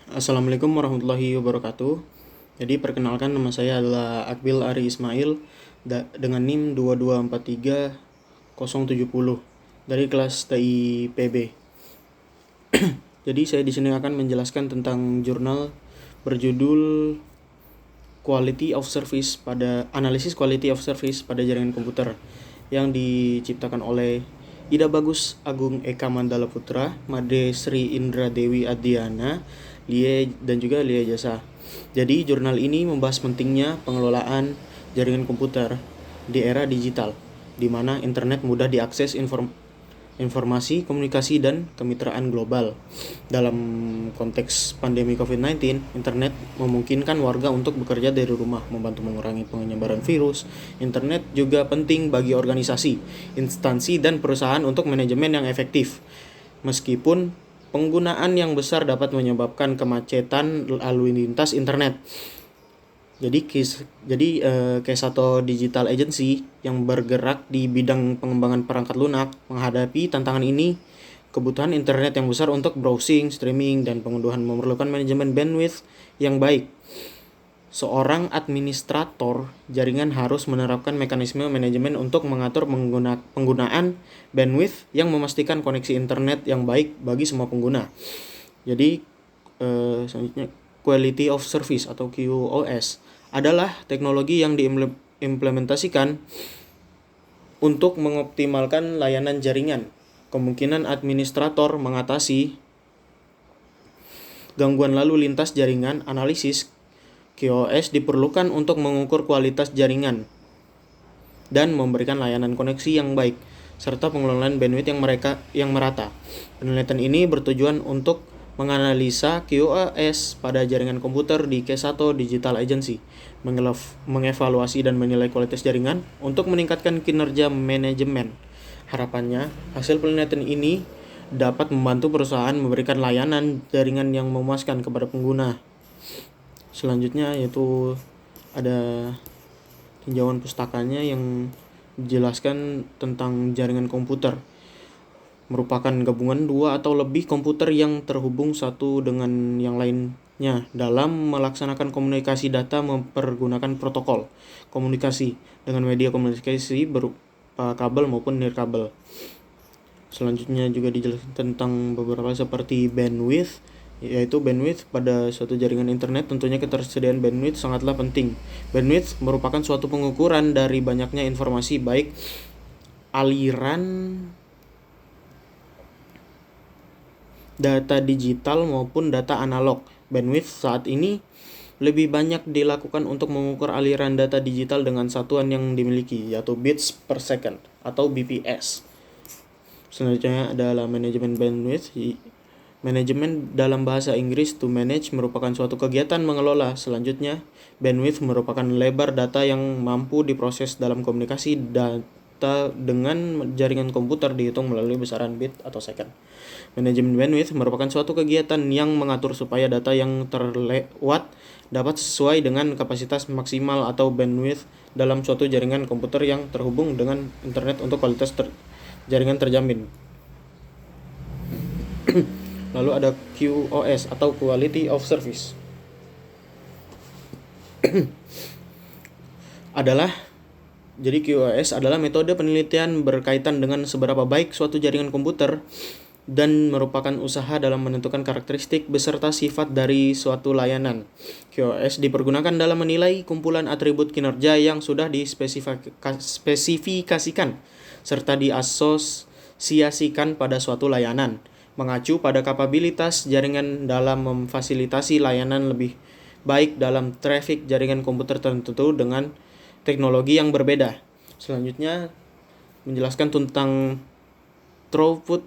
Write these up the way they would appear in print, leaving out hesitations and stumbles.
Assalamualaikum warahmatullahi wabarakatuh. Jadi perkenalkan, nama saya adalah Akbil Ari Ismail dengan NIM 2243070 dari kelas TI PB. Jadi saya di sini akan menjelaskan tentang jurnal berjudul Analisis Quality of Service pada jaringan komputer yang diciptakan oleh Ida Bagus Agung Eka Mandala Putra, Made Sri Indra Dewi Adiana, dan juga Lia Jasa. Jadi jurnal ini membahas pentingnya pengelolaan jaringan komputer di era digital, di mana internet mudah diakses informasi, komunikasi, dan kemitraan global. Dalam konteks pandemi COVID-19, internet memungkinkan warga untuk bekerja dari rumah, membantu mengurangi penyebaran virus. Internet juga penting bagi organisasi, instansi, dan perusahaan untuk manajemen yang efektif. Meskipun penggunaan yang besar dapat menyebabkan kemacetan lalu lintas internet. Jadi Kesato Digital Agency yang bergerak di bidang pengembangan perangkat lunak menghadapi tantangan ini. Kebutuhan internet yang besar untuk browsing, streaming, dan pengunduhan memerlukan manajemen bandwidth yang baik. Seorang administrator jaringan harus menerapkan mekanisme manajemen untuk mengatur penggunaan bandwidth yang memastikan koneksi internet yang baik bagi semua pengguna. Jadi selanjutnya, Quality of Service atau QoS adalah teknologi yang diimplementasikan untuk mengoptimalkan layanan jaringan. Kemungkinan administrator mengatasi gangguan lalu lintas jaringan. Analisis QoS diperlukan untuk mengukur kualitas jaringan dan memberikan layanan koneksi yang baik, serta pengelolaan bandwidth yang merata. Penelitian ini bertujuan untuk menganalisa QoS pada jaringan komputer di Kesato Digital Agency, mengevaluasi dan menilai kualitas jaringan untuk meningkatkan kinerja manajemen. Harapannya, hasil penelitian ini dapat membantu perusahaan memberikan layanan jaringan yang memuaskan kepada pengguna. Selanjutnya yaitu ada tinjauan pustakanya yang menjelaskan tentang jaringan komputer. Merupakan gabungan dua atau lebih komputer yang terhubung satu dengan yang lainnya dalam melaksanakan komunikasi data mempergunakan protokol komunikasi dengan media komunikasi berupa kabel maupun nirkabel. Selanjutnya juga dijelaskan tentang beberapa seperti bandwidth, yaitu bandwidth pada suatu jaringan internet. Tentunya ketersediaan bandwidth sangatlah penting. Bandwidth merupakan suatu pengukuran dari banyaknya informasi, baik aliran data digital maupun data analog. Bandwidth saat ini lebih banyak dilakukan untuk mengukur aliran data digital dengan satuan yang dimiliki, yaitu bits per second atau BPS. Selanjutnya adalah manajemen bandwidth. Manajemen dalam bahasa Inggris, to manage, merupakan suatu kegiatan mengelola. Selanjutnya, bandwidth merupakan lebar data yang mampu diproses dalam komunikasi data dengan jaringan komputer dihitung melalui besaran bit atau second. Manajemen bandwidth merupakan suatu kegiatan yang mengatur supaya data yang terlewat dapat sesuai dengan kapasitas maksimal atau bandwidth dalam suatu jaringan komputer yang terhubung dengan internet untuk kualitas jaringan terjamin. Lalu ada QoS atau Quality of Service. Jadi QoS adalah metode penelitian berkaitan dengan seberapa baik suatu jaringan komputer dan merupakan usaha dalam menentukan karakteristik beserta sifat dari suatu layanan. QoS dipergunakan dalam menilai kumpulan atribut kinerja yang sudah dispesifikasikan serta diasosiasikan pada suatu layanan, mengacu pada kapabilitas jaringan dalam memfasilitasi layanan lebih baik dalam traffic jaringan komputer tertentu dengan teknologi yang berbeda. Selanjutnya menjelaskan tentang throughput.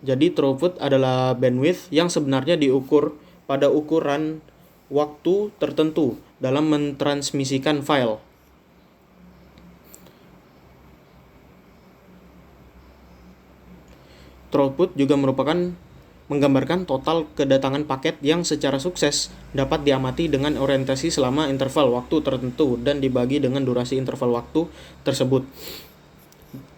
Jadi throughput adalah bandwidth yang sebenarnya diukur pada ukuran waktu tertentu dalam mentransmisikan file. Throughput juga merupakan menggambarkan total kedatangan paket yang secara sukses dapat diamati dengan orientasi selama interval waktu tertentu dan dibagi dengan durasi interval waktu tersebut.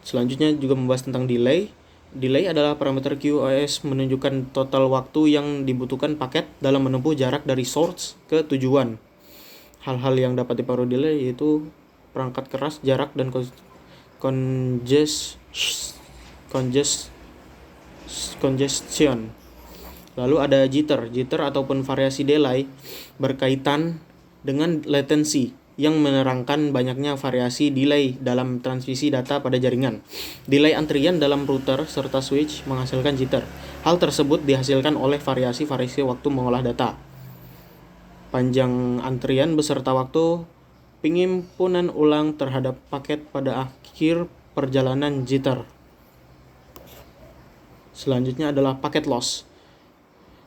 Selanjutnya juga membahas tentang delay. Delay adalah parameter QoS menunjukkan total waktu yang dibutuhkan paket dalam menempuh jarak dari source ke tujuan. Hal-hal yang dapat dipengaruhi delay yaitu perangkat keras, jarak, dan congestion. Lalu ada jitter. Jitter ataupun variasi delay berkaitan dengan latency yang menerangkan banyaknya variasi delay dalam transmisi data pada jaringan. Delay antrian dalam router serta switch menghasilkan jitter. Hal tersebut dihasilkan oleh variasi-variasi waktu mengolah data. Panjang antrian beserta waktu pengimpunan ulang terhadap paket pada akhir perjalanan jitter. Selanjutnya adalah packet loss.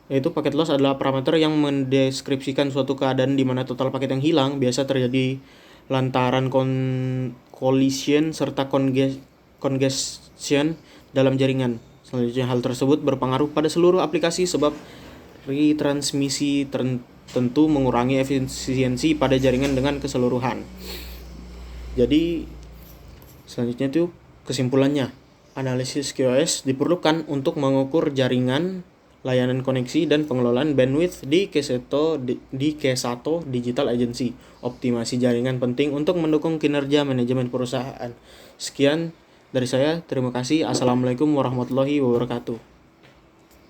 Yaitu packet loss adalah parameter yang mendeskripsikan suatu keadaan di mana total paket yang hilang biasa terjadi lantaran collision serta congestion dalam jaringan. Selanjutnya hal tersebut berpengaruh pada seluruh aplikasi sebab retransmisi tentu mengurangi efisiensi pada jaringan dengan keseluruhan. Jadi selanjutnya itu kesimpulannya. Analisis QoS diperlukan untuk mengukur jaringan, layanan koneksi, dan pengelolaan bandwidth di Kesato Digital Agency. Optimasi jaringan penting untuk mendukung kinerja manajemen perusahaan. Sekian dari saya, terima kasih. Assalamualaikum warahmatullahi wabarakatuh.